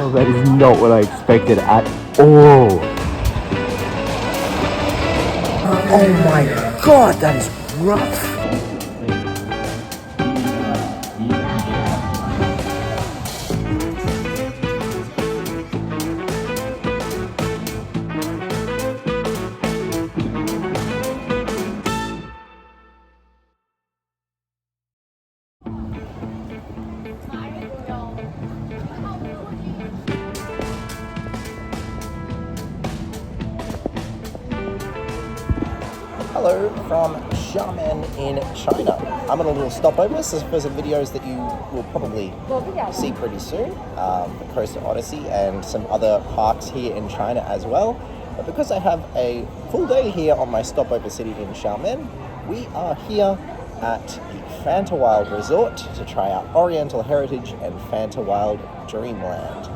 Oh, that is not what I expected at all. Oh my god, that is rough. Hello from Xiamen in China. I'm on a little stopover for some videos that you will probably see pretty soon. The Coaster Odyssey and some other parks here in China as well. But because I have a full day here on my stopover city in Xiamen, we are here at the Fantawild Resort to try out Oriental Heritage and Fantawild Dreamland.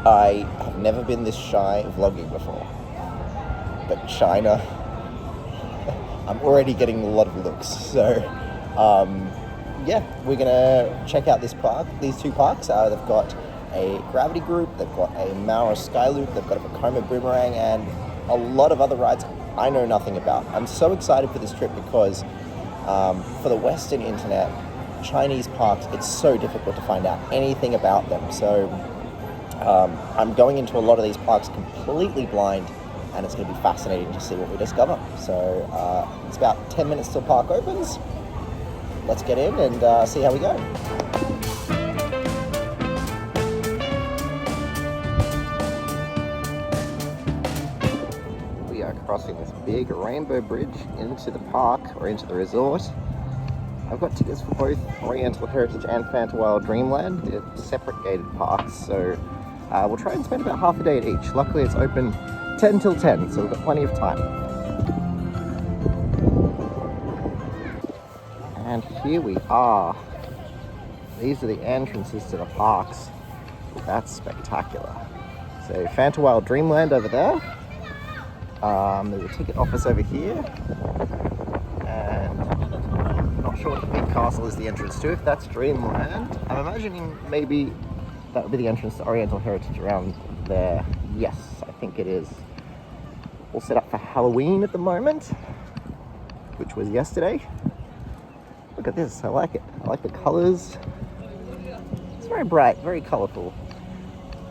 I have never been this shy of vlogging before. But China, I'm already getting a lot of looks. So, yeah, we're gonna check out this park. These two parks. They've got a gravity group, they've got a Mara Sky Loop, they've got a Vekoma Boomerang, and a lot of other rides I know nothing about. I'm so excited for this trip because for the Western internet, Chinese parks, it's so difficult to find out anything about them. So I'm going into a lot of these parks completely blind, and it's going to be fascinating to see what we discover. So it's about 10 minutes till park opens. Let's get in and see how we go. We are crossing this big rainbow bridge into the park, or into the resort. I've got tickets for both Oriental Heritage and Fantawild Dreamland. They're separate gated parks, so we'll try and spend about half a day at each. Luckily it's open 10 till 10, so we've got plenty of time. And here we are. These are the entrances to the parks. That's spectacular. So Fantawild Dreamland over there. There's a ticket office over here. And I'm not sure what the big castle is the entrance to. If that's Dreamland, I'm imagining maybe that would be the entrance to Oriental Heritage around there. Yes, I think it is. All set up for Halloween at the moment, which was yesterday. Look at this, I like it. I like the colors. It's very bright, very colorful.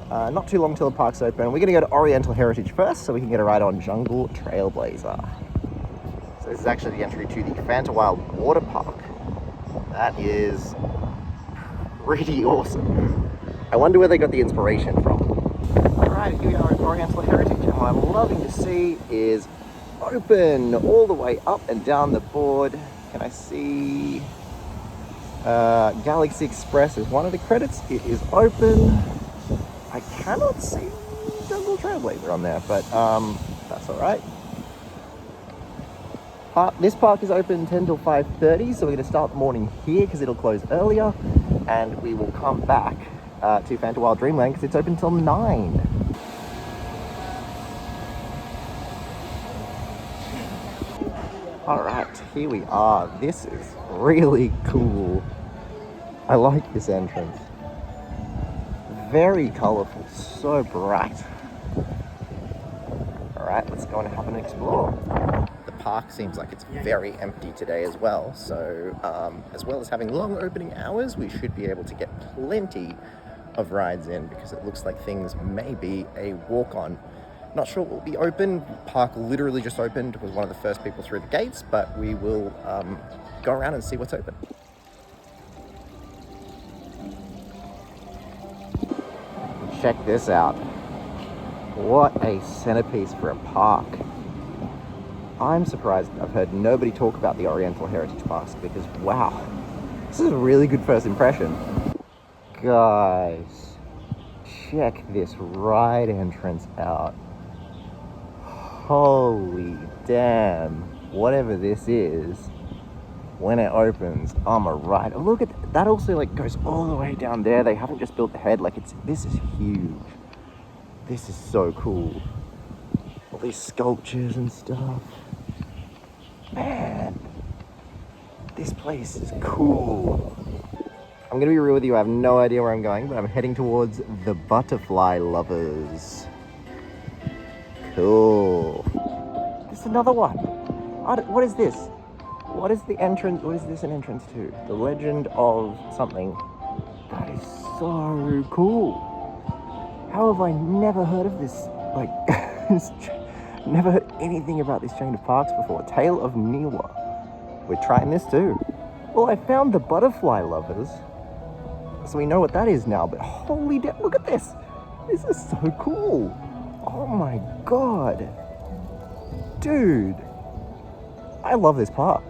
Not too long till the park's open. We're gonna go to Oriental Heritage first so we can get a ride on Jungle Trailblazer. So this is actually the entry to the Fantawild Water Park. That is pretty awesome. I wonder where they got the inspiration from. Alright, here we are at Oriental Heritage, and what I'm loving to see is open all the way up and down the board. Can I see Galaxy Express is one of the credits. It is open. I cannot see Jungle Trailblazer on there, but that's alright. This park is open 10 till 5:30, so we're going to start the morning here because it'll close earlier, and we will come back to Fantawild Dreamland because it's open till 9. Alright, here we are. This is really cool. I like this entrance. Very colourful, so bright. Alright, let's go and have an explore. The park seems like it's very empty today as well, so as well as having long opening hours, we should be able to get plenty of rides in because it looks like things may be a walk-on. Not sure what will be open. Park literally just opened, was one of the first people through the gates, but we will go around and see what's open. Check this out. What a centerpiece for a park. I'm surprised I've heard nobody talk about the Oriental Heritage Parks because, wow, this is a really good first impression. Guys, check this ride entrance out. Holy damn, whatever this is, when it opens, I'm a ride. Look at that, that also like goes all the way down there. They haven't just built the head, like this is huge. This is so cool. All these sculptures and stuff. Man, this place is cool. I'm I'm gonna be real with you, I have no idea where I'm going, but I'm heading towards the Butterfly Lovers. Cool. There's another one. What is this? What is the entrance? What is this an entrance to? The Legend of something. That is so cool. How have I never heard of this? Like, never heard anything about this chain of parks before. Tale of Niwa. We're trying this too. Well, I found the Butterfly Lovers, so we know what that is now, but holy look at this. This is so cool. Oh my god. Dude. I love this park.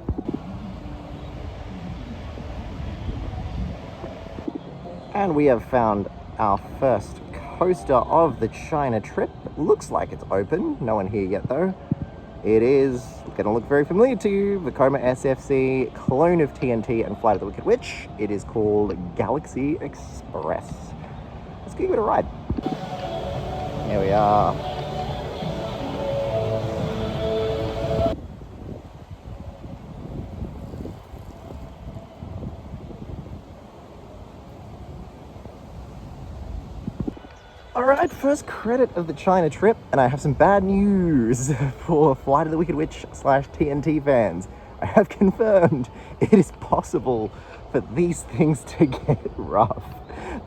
And we have found our first coaster of the China trip. Looks like it's open. No one here yet though. It is gonna look very familiar to you. Vekoma SFC, clone of TNT and Flight of the Wicked Witch. It is called Galaxy Express. Let's give it a ride. Here we are. Alright, first credit of the China trip, and I have some bad news for Flight of the Wicked Witch / TNT fans. I have confirmed it is possible for these things to get rough.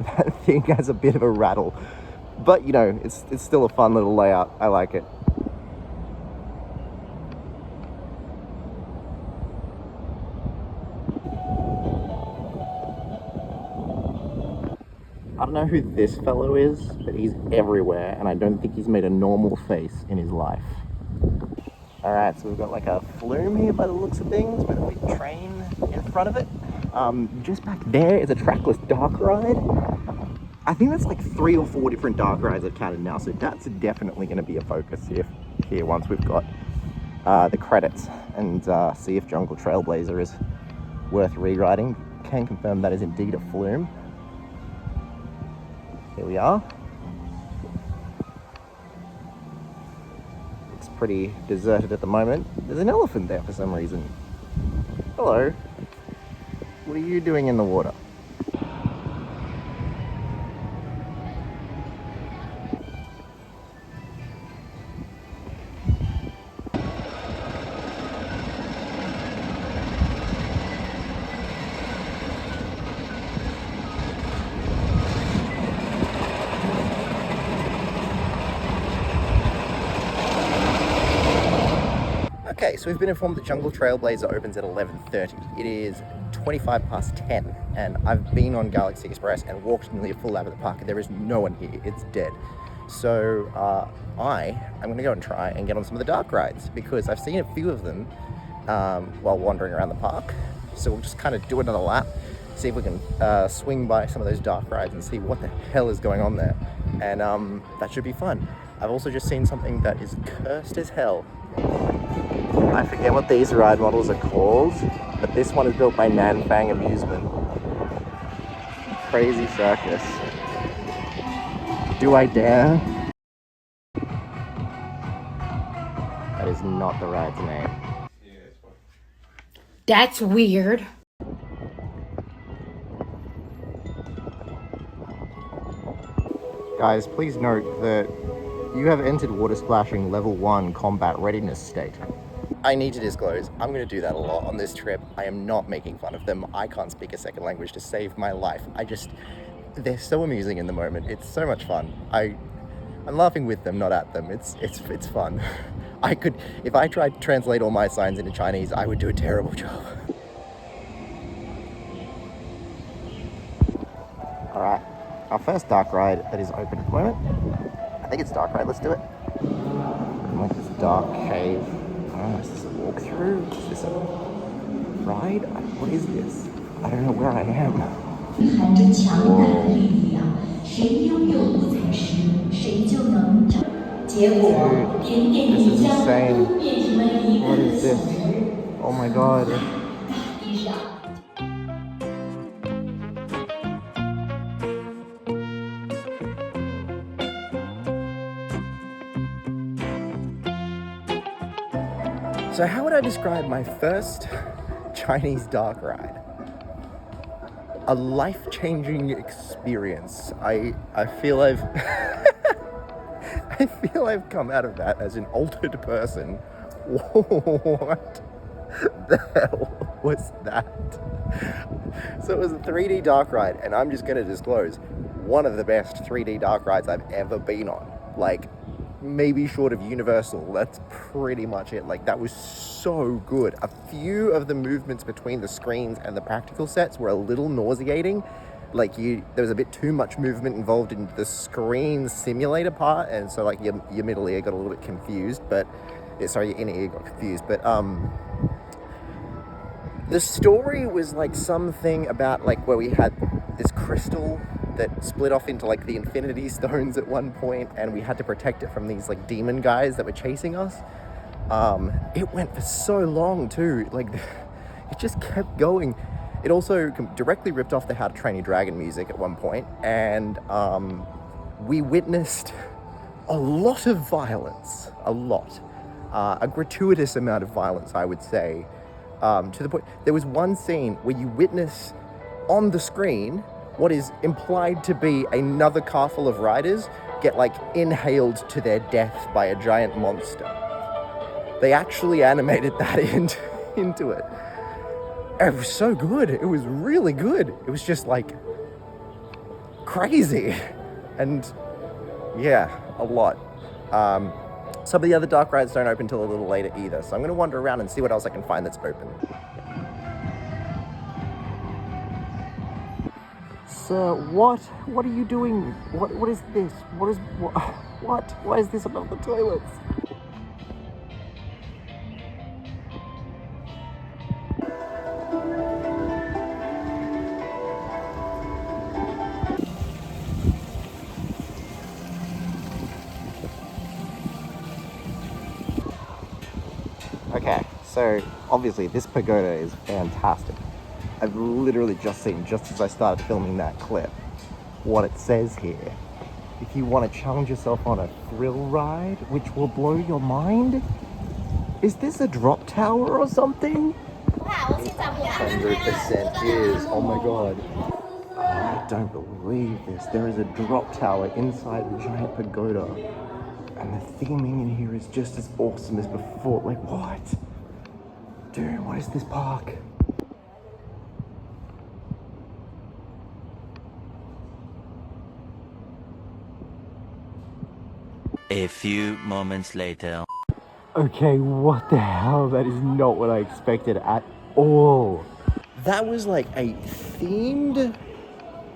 That thing has a bit of a rattle. But, you know, it's still a fun little layout. I like it. I don't know who this fellow is, but he's everywhere, and I don't think he's made a normal face in his life. Alright, so we've got like a flume here by the looks of things, with a big train in front of it. Just back there is a trackless dark ride. I think that's like 3 or 4 different dark rides I've counted now, so that's definitely going to be a focus here once we've got the credits, and see if Jungle Trailblazer is worth re-riding. Can confirm that is indeed a flume. Here we are. It's pretty deserted at the moment. There's an elephant there for some reason. Hello. What are you doing in the water? Okay, so we've been informed that Jungle Trailblazer opens at 11:30. It is 25 past 10, and I've been on Galaxy Express and walked nearly a full lap of the park, and there is no one here. It's dead. So I'm going to go and try and get on some of the dark rides, because I've seen a few of them while wandering around the park. So we'll just kind of do another lap, see if we can swing by some of those dark rides and see what the hell is going on there. And that should be fun. I've also just seen something that is cursed as hell. I forget what these ride models are called, but this one is built by Nanfang Amusement. Crazy Circus. Do I dare? That is not the ride's name. That's weird. Guys, please note that you have entered water splashing level 1 combat readiness state. I need to disclose, I'm going to do that a lot on this trip. I am not making fun of them. I can't speak a second language to save my life. They're so amusing in the moment. It's so much fun. I'm laughing with them, not at them. It's fun. If I tried to translate all my signs into Chinese, I would do a terrible job. Alright, our first dark ride that is open at the moment. I think it's dark ride, let's do it. Like this dark cave. Oh, is this a walkthrough? Is this a ride? What is this? I don't know where I am. Dude, this is insane. What is this? Oh my god. So how would I describe my first Chinese dark ride? a life-changing experience. I feel I've I feel I've come out of that as an altered person. What the hell was that? So it was a 3D dark ride, and I'm just going to disclose, one of the best 3D dark rides I've ever been on. Like, maybe short of Universal, that's pretty much it. Like, that was so good. A few of the movements between the screens and the practical sets were a little nauseating. Like, there was a bit too much movement involved in the screen simulator part, and so like your middle ear got a little bit confused, but sorry, your inner ear got confused. But the story was like something about like where we had this crystal that split off into like the Infinity Stones at one point, and we had to protect it from these like demon guys that were chasing us. It went for so long too. Like, it just kept going. It also directly ripped off the How to Train Your Dragon music at one point, and we witnessed a lot of violence, a gratuitous amount of violence, I would say, to the point, there was one scene where you witness on the screen what is implied to be another car full of riders get like inhaled to their death by a giant monster. They actually animated that into it. It was so good. It was really good. It was just like crazy. And yeah, a lot. Some of the other dark rides don't open until a little later either. So I'm going to wander around and see what else I can find that's open. Sir, what are you doing? What is this? What? Why is this above the toilets? Okay, so obviously this pagoda is fantastic. I've literally just seen, just as I started filming that clip, what it says here. If you want to challenge yourself on a thrill ride, which will blow your mind, is this a drop tower or something? 100% is. Oh my god. I don't believe this. There is a drop tower inside the giant pagoda. And the theming in here is just as awesome as before. Like, what? Dude, what is this park? A few moments later. Okay, what the hell? That is not what I expected at all. That was like a themed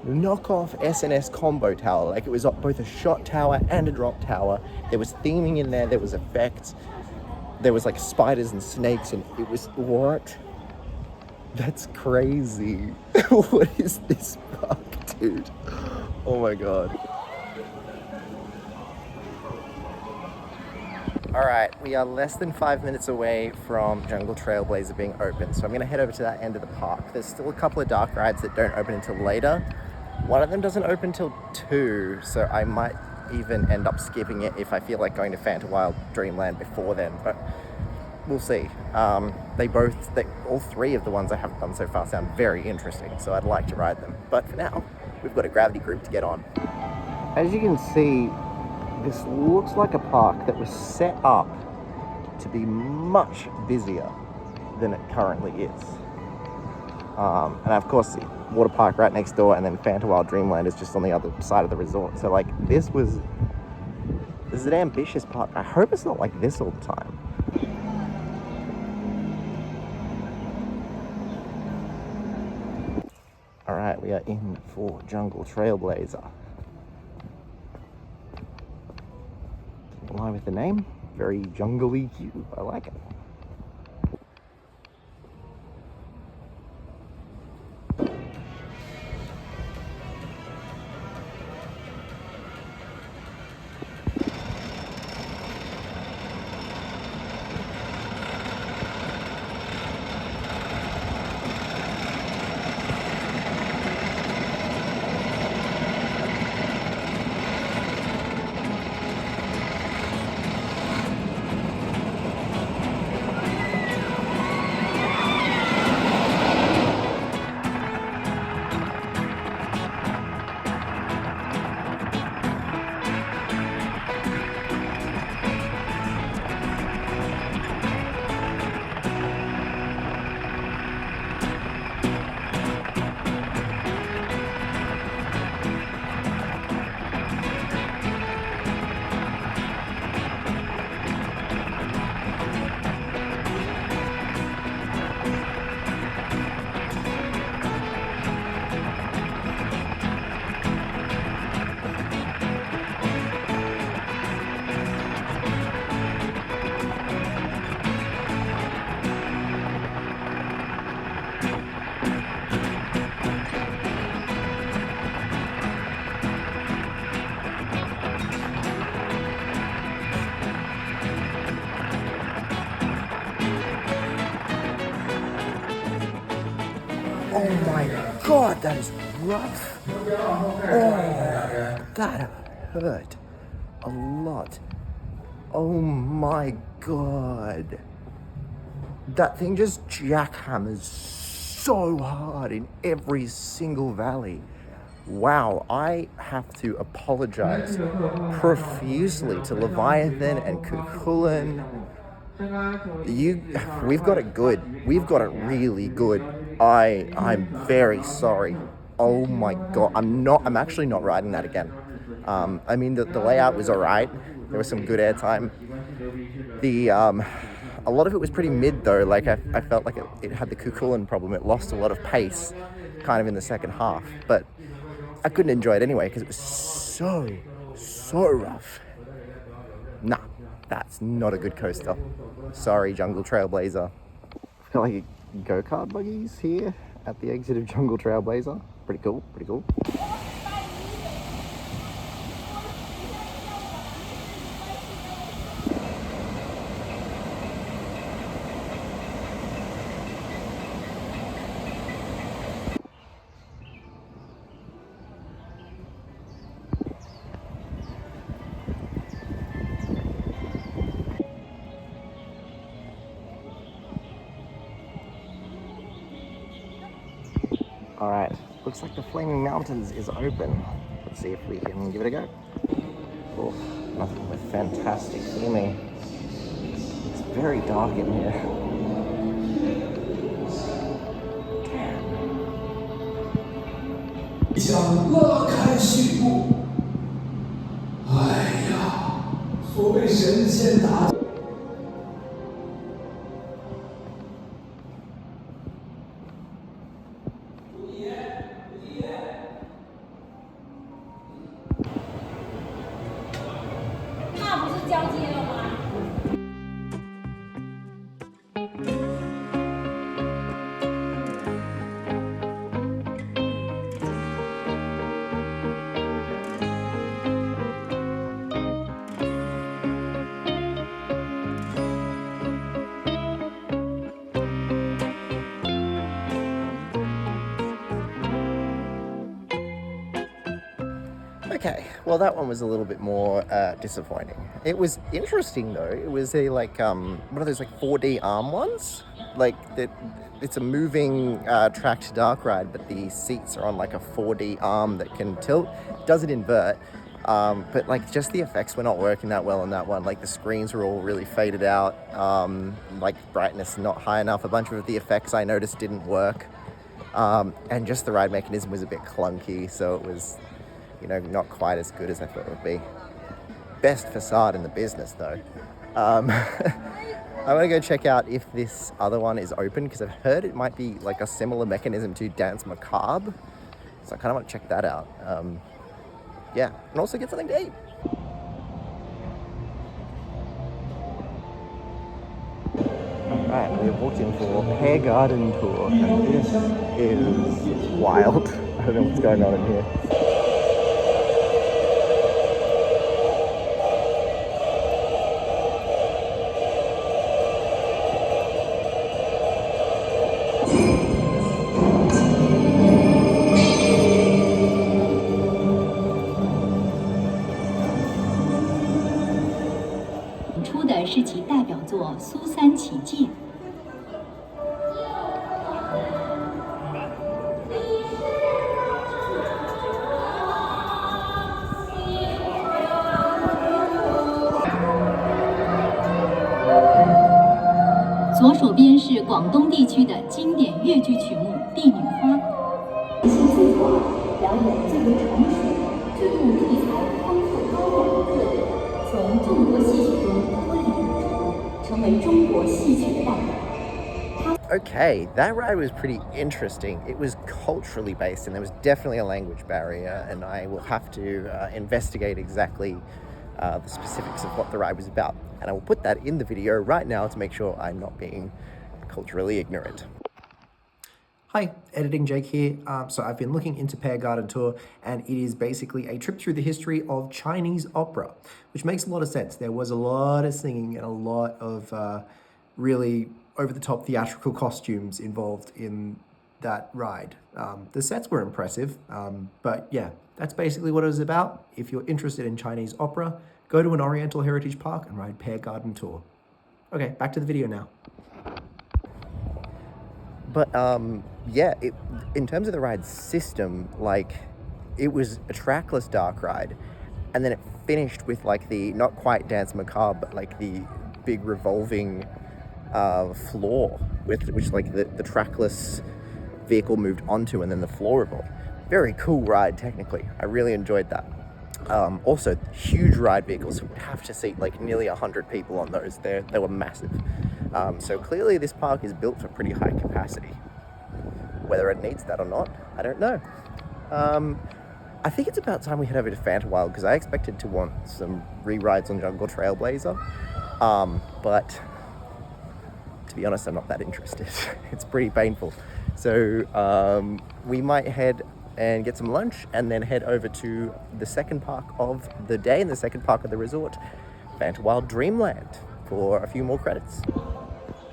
knockoff SNS combo tower. Like, it was both a shot tower and a drop tower. There was theming in there, there was effects, there was like spiders and snakes, and it was, what? That's crazy. What is this park, dude? Oh my god. Alright, we are less than 5 minutes away from Jungle Trailblazer being open, so I'm going to head over to that end of the park. There's still a couple of dark rides that don't open until later. One of them doesn't open till 2, so I might even end up skipping it if I feel like going to Fantawild Dreamland before then, but we'll see. All three of the ones I have done so far sound very interesting, so I'd like to ride them. But for now, we've got a gravity group to get on. As you can see, this looks like a park that was set up to be much busier than it currently is. And of course, the water park right next door, and then Fantawild Dreamland is just on the other side of the resort. So like, this is an ambitious park. I hope it's not like this all the time. All right, we are in for Jungle Trailblazer. Lie with the name, very jungly cute. I like it. that is rough. Oh, that hurt a lot. Oh my god. That thing just jackhammers so hard in every single valley. Wow, I have to apologize profusely to Leviathan and Cuchulainn. We've got it good. We've got it really good. I'm very sorry. Oh my god, I'm actually not riding that again. I mean, the layout was alright. There was some good airtime. A lot of it was pretty mid though. Like I felt like it had the Cuchulainn problem. It lost a lot of pace kind of in the second half, but I couldn't enjoy it anyway because it was so rough. Nah, that's not a good coaster. Sorry, Jungle Trailblazer. I've got like go-kart buggies here at the exit of Jungle Trailblazer. Pretty cool, pretty cool. Alright, looks like the Flaming Mountains is open. Let's see if we can give it a go. Oh, nothing but fantastic theming. It's very dark in here. Damn. 想拉开序幕。哎呀，所谓神仙打。 Okay, well that one was a little bit more disappointing. It was interesting though. It was a one of those 4D arm ones. Like it's a moving tracked dark ride, but the seats are on like a 4D arm that can tilt. It doesn't invert, but like just the effects were not working that well on that one. Like the screens were all really faded out. Like brightness not high enough. A bunch of the effects I noticed didn't work, and just the ride mechanism was a bit clunky. So it was, not quite as good as I thought it would be. Best facade in the business though. I'm gonna go check out if this other one is open because I've heard it might be like a similar mechanism to Dance Macabre. So I kind of want to check that out. Yeah, and also get something to eat. Alright, we've walked in for Pear Garden Tour and this is wild. I don't know what's going on in here.左手边是广东地区的经典粤剧曲目《帝女花》。新嘴馆表演最为成熟、剧目题材丰富多样的特点，从众多戏曲中脱颖而出，成为中国戏曲的代表。 Okay, that ride was pretty interesting. It was culturally based and there was definitely a language barrier, and I will have to investigate exactly the specifics of what the ride was about. And I will put that in the video right now to make sure I'm not being culturally ignorant. Hi, Editing Jake here. So I've been looking into Pear Garden Tour, and it is basically a trip through the history of Chinese opera, which makes a lot of sense. There was a lot of singing and a lot of really over-the-top theatrical costumes involved in that ride. The sets were impressive, but yeah, that's basically what it was about. If you're interested in Chinese opera, go to an Oriental Heritage Park and ride Pear Garden Tour. Okay, back to the video now. But yeah, in terms of the ride system, like, it was a trackless dark ride, and then it finished with like the not quite Dance Macabre, but like the big revolving floor with which like the trackless vehicle moved onto, and then the floor revolved. Very cool ride technically. I really enjoyed that. Also, huge ride vehicles. Would have to seat like nearly 100 people on those. They were massive. So clearly this park is built for pretty high capacity. Whether it needs that or not, I don't know. I think it's about time we head over to Fantawild, because I expected to want some re-rides on Jungle Trailblazer. But to be honest, I'm not that interested. It's pretty painful. So we might head and get some lunch and then head over to the second park of the day and the second park of the resort, Fantawild Dreamland, for a few more credits.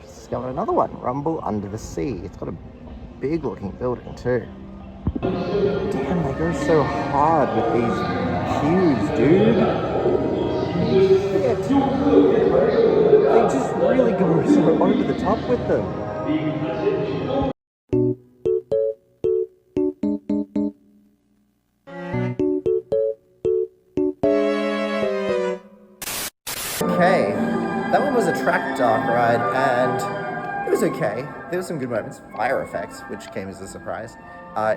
Discovered another one, Rumble Under the Sea. It's got a big looking building too. Damn, they go so hard with these queues, dude. Shit. They just really go so over the top with them. Okay, that one was a track dark ride, and it was okay. There were some good moments. Fire effects, which came as a surprise.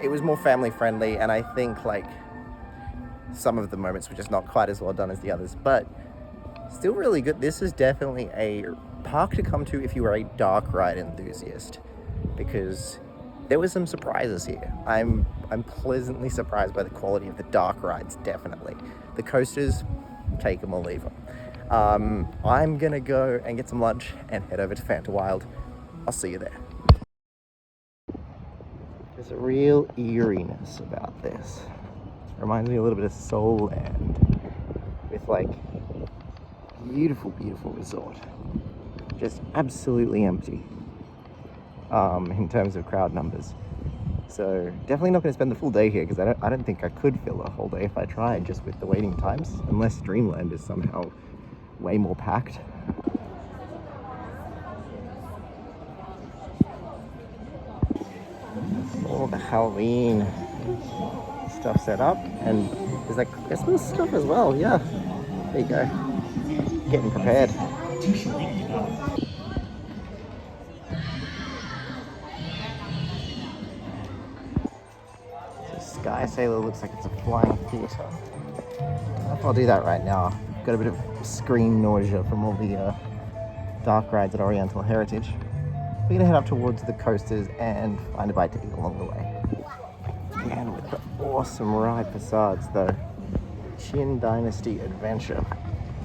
It was more family friendly, and I think like some of the moments were just not quite as well done as the others, but still really good. This is definitely a park to come to if you are a dark ride enthusiast, because there were some surprises here. I'm pleasantly surprised by the quality of the dark rides, definitely. The coasters, take them or leave them. I'm gonna go and get some lunch and head over to Fantawild. I'll see you there. There's a real eeriness about this. Reminds me a little bit of Soul Land, with like beautiful, beautiful resort. Just absolutely empty in terms of crowd numbers. So definitely not going to spend the full day here, because I don't think I could fill a whole day if I tried, just with the waiting times, unless Dreamland is somehow way more packed. All the Halloween stuff set up, and there's like Christmas stuff as well. Yeah, there you go. Getting prepared. So Sky Sailor looks like it's a flying theatre. I don't know if I'll do that right now. Got a bit of screen nausea from all the dark rides at Oriental Heritage. We're gonna head up towards the coasters and find a bite to eat along the way. Again, with the awesome ride facades though. Qin Dynasty Adventure.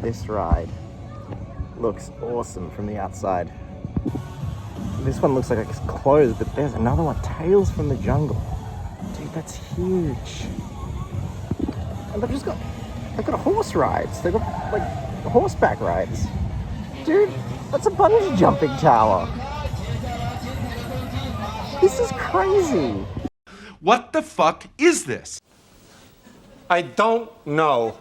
This ride looks awesome from the outside. This one looks like it's closed, but there's another one, Tales from the Jungle. Dude, that's huge. And they've got horse rides. They've got like horseback rides. Dude, that's a bungee jumping tower. This is crazy. What the fuck is this? I don't know.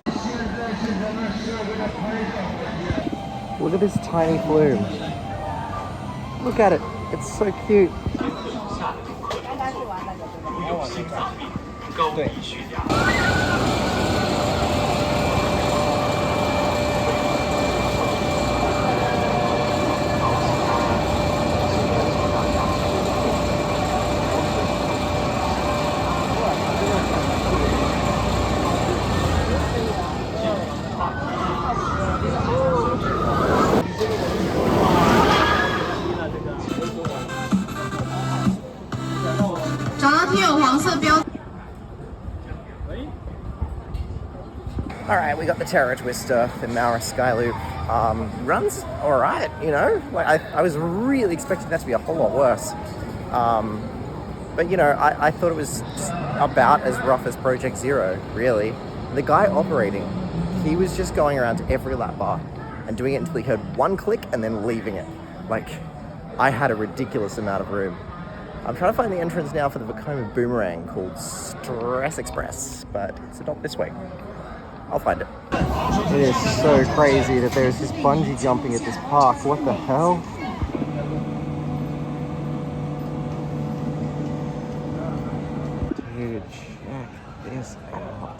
Look at this tiny flume. Look at it. It's so cute. Alright, we got the Terror Twister, the Mara Skyloop. Runs alright, you know? Like I was really expecting that to be a whole lot worse. But you know, I thought it was about as rough as Project Zero, really. The guy operating, he was just going around to every lap bar and doing it until he heard one click and then leaving it. Like, I had a ridiculous amount of room. I'm trying to find the entrance now for the Vekoma Boomerang called Stress Express, but it's not this way. I'll find it. It is so crazy that there's this bungee jumping at this park. What the hell? Dude, check this out.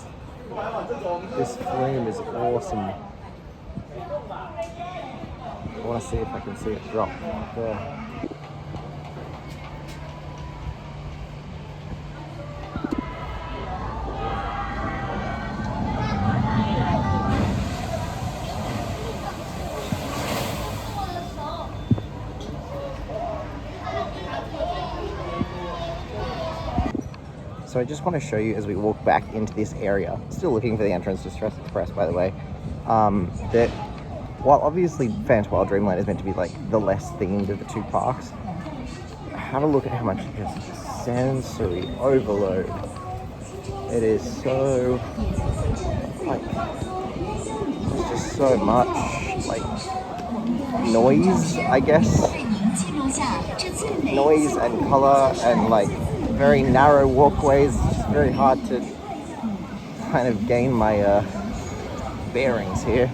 This flume is awesome. I want to see if I can see it drop there. So I just want to show you as we walk back into this area, still looking for the entrance to Stress Express, by the way, that while obviously Fantawild Dreamland is meant to be like the less themed of the two parks, have a look at how much just sensory overload. It is so, like, there's just so much, like, noise, I guess. Noise and color and, like, very narrow walkways. It's just very hard to kind of gain my bearings here.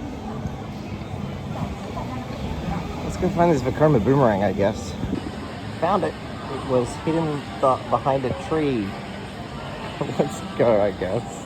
Let's go find this Vekoma Boomerang, I guess. Found it. It was hidden behind a tree. Let's go, I guess.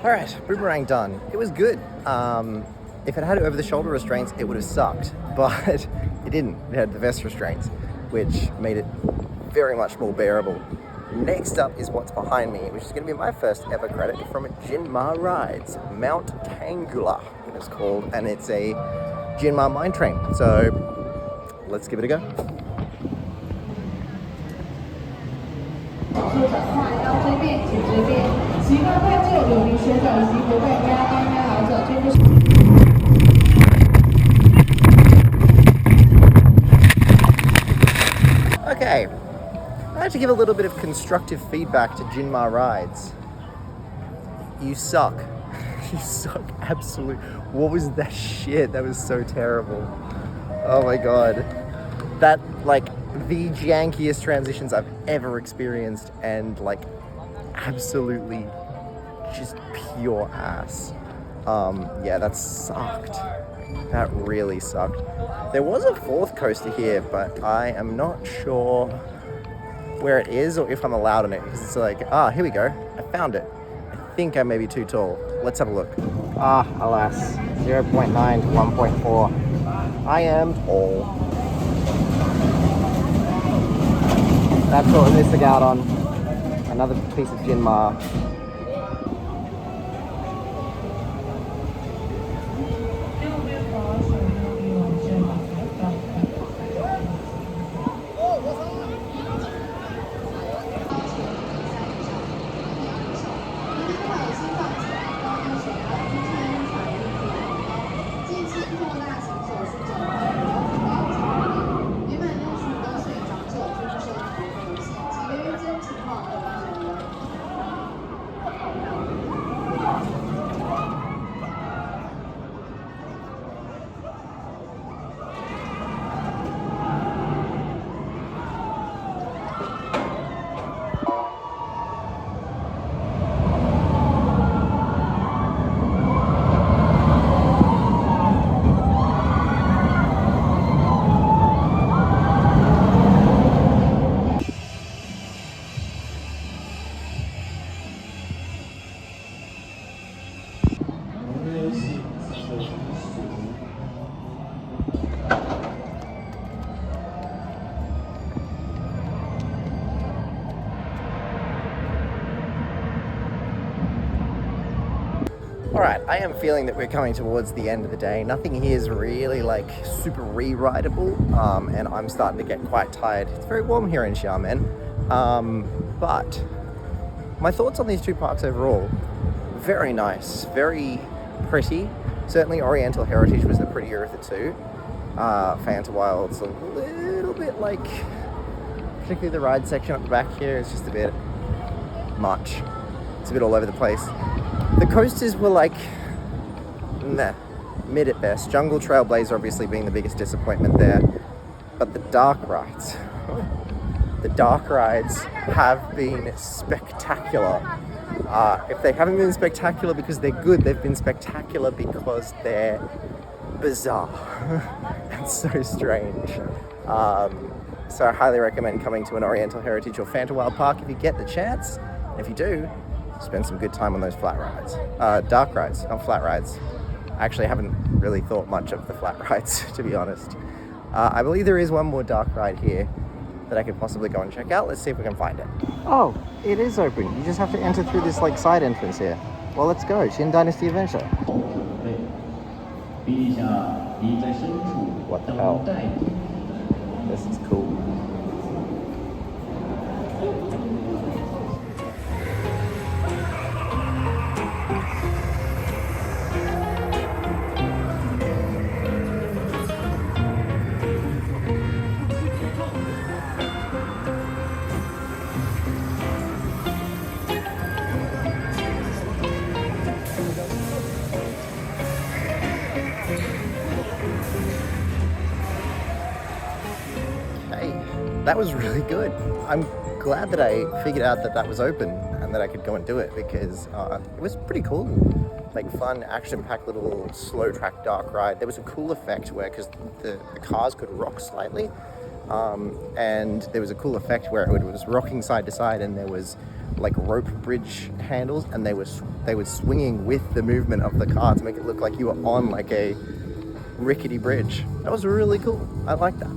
Alright, boomerang done. It was good. If it had over-the-shoulder restraints, it would have sucked, but it didn't. It had the vest restraints, which made it very much more bearable. Next up is what's behind me, which is going to be my first ever credit from Jinma Rides. Mount Tangula, it is called, and it's a Jinma mine train. So let's give it a go. Okay, I have to give a little bit of constructive feedback to Jinma Rides. You suck. You suck, absolutely. What was that shit? That was so terrible. Oh my god. That, like, the jankiest transitions I've ever experienced, and, like, absolutely just pure ass. Yeah, that sucked. That really sucked. There was a fourth coaster here, but I am not sure where it is or if I'm allowed on it, because it's like, here we go. I found it. I think I may be too tall. Let's have a look. Alas. 0.9 to 1.4. I am tall. That's what we're missing out on. Another piece of Jinma. Alright, I am feeling that we're coming towards the end of the day. Nothing here is really like super re-rideable, and I'm starting to get quite tired. It's very warm here in Xiamen, but my thoughts on these two parks overall, very nice, very pretty. Certainly Oriental Heritage was the prettier of the two. Fantawild's a little bit like, particularly the ride section up the back here is just a bit much. It's a bit all over the place. The coasters were like, mid at best. Jungle Trailblazer obviously being the biggest disappointment there. But the dark rides have been spectacular. If they haven't been spectacular because they're good, they've been spectacular because they're bizarre and so strange. So I highly recommend coming to an Oriental Heritage or Fantawild Park if you get the chance. And if you do, spend some good time on those flat rides. Dark rides, not flat rides. I actually haven't really thought much of the flat rides, to be honest. I believe there is one more dark ride here that I could possibly go and check out. Let's see if we can find it. Oh, it is open. You just have to enter through this like side entrance here. Well, let's go. Qin Dynasty Adventure. What the hell? This is cool. That was really good. I'm glad that I figured out that that was open and that I could go and do it because it was pretty cool. Like fun, action-packed little slow track dark ride. There was a cool effect where, because the cars could rock slightly, and there was a cool effect where it was rocking side to side and there was like rope bridge handles and they were swinging with the movement of the car to make it look like you were on like a rickety bridge. That was really cool. I like that.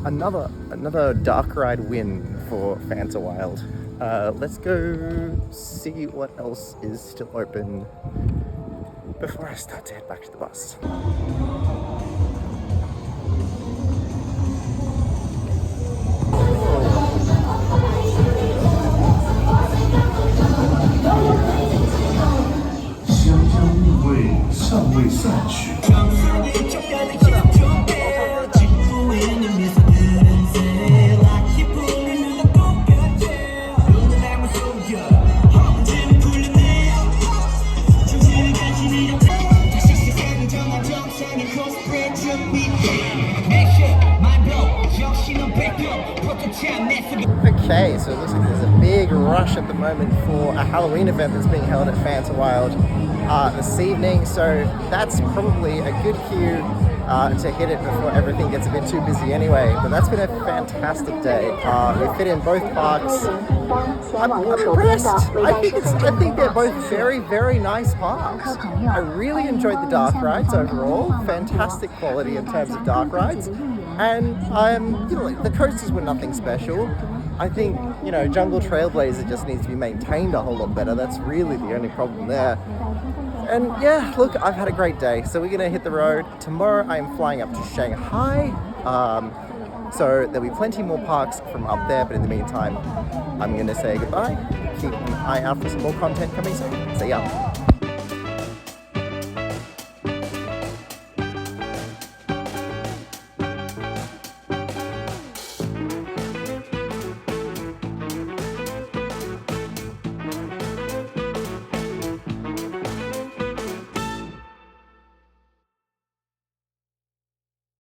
Another dark ride win for Fantawild. Let's go see what else is still open before I start to head back to the bus. Okay, so it looks like there's a big rush at the moment for a Halloween event that's being held at Fantawild this evening, so that's probably a good cue to hit it before everything gets a bit too busy anyway. But that's been a fantastic day. We fit in both parks. I'm impressed. I think they're both very, very nice parks. I really enjoyed the dark rides overall. Fantastic quality in terms of dark rides. And the coasters were nothing special. I think, Jungle Trailblazer just needs to be maintained a whole lot better. That's really the only problem there. And yeah, look, I've had a great day. So we're gonna hit the road. Tomorrow I am flying up to Shanghai. So there'll be plenty more parks from up there, but in the meantime, I'm gonna say goodbye. Keep an eye out for some more content coming soon. See ya.